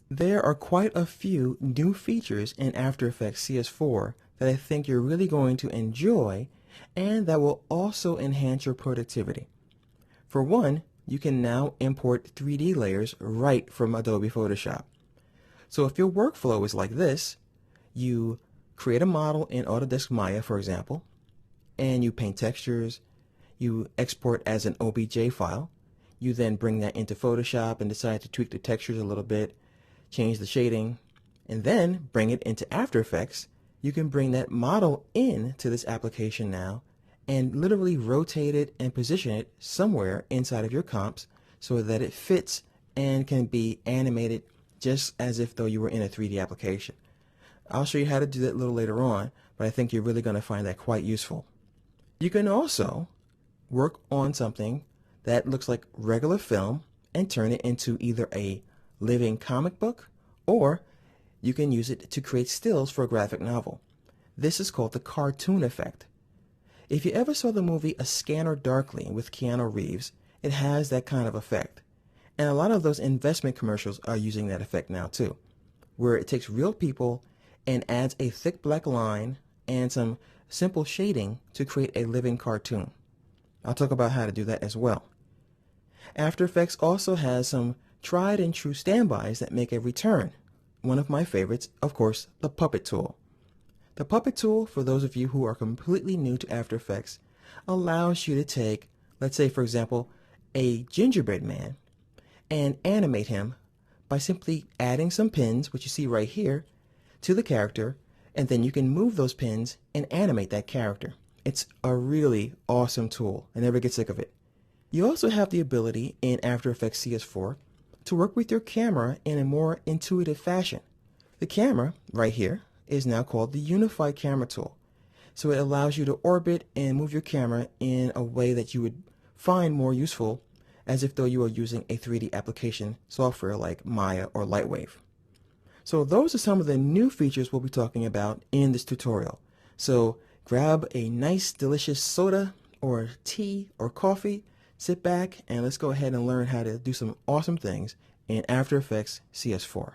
There are quite a few new features in After Effects CS4 that I think you're really going to enjoy and that will also enhance your productivity. For one, you can now import 3D layers right from Adobe Photoshop. So if your workflow is like this, you create a model in Autodesk Maya, for example, and you paint textures, you export as an OBJ file, you then bring that into Photoshop and decide to tweak the textures a little bit, change the shading, and then bring it into After Effects. You can bring that model into this application now and literally rotate it and position it somewhere inside of your comps so that it fits and can be animated just as if though you were in a 3D application. I'll show you how to do that a little later on, but I think you're really going to find that quite useful. You can also work on something that looks like regular film and turn it into either a living comic book, or you can use it to create stills for a graphic novel. This is called the cartoon effect. If you ever saw the movie A Scanner Darkly with Keanu Reeves, it has that kind of effect. And a lot of those investment commercials are using that effect now too, where it takes real people and adds a thick black line and some simple shading to create a living cartoon. I'll talk about how to do that as well. After Effects also has some tried and true standbys that make a return. One of my favorites, of course, the puppet tool. The puppet tool, for those of you who are completely new to After Effects, allows you to take, let's say for example, a gingerbread man and animate him by simply adding some pins, which you see right here, to the character, and then you can move those pins and animate that character. It's a really awesome tool. I never get sick of it. You also have the ability in After Effects CS4 to work with your camera in a more intuitive fashion. The camera, right here, is now called the Unified Camera Tool. So it allows you to orbit and move your camera in a way that you would find more useful as if though you were using a 3D application software like Maya or Lightwave. So those are some of the new features we'll be talking about in this tutorial. So grab a nice delicious soda or tea or coffee, sit back, and let's go ahead and learn how to do some awesome things in After Effects CS4.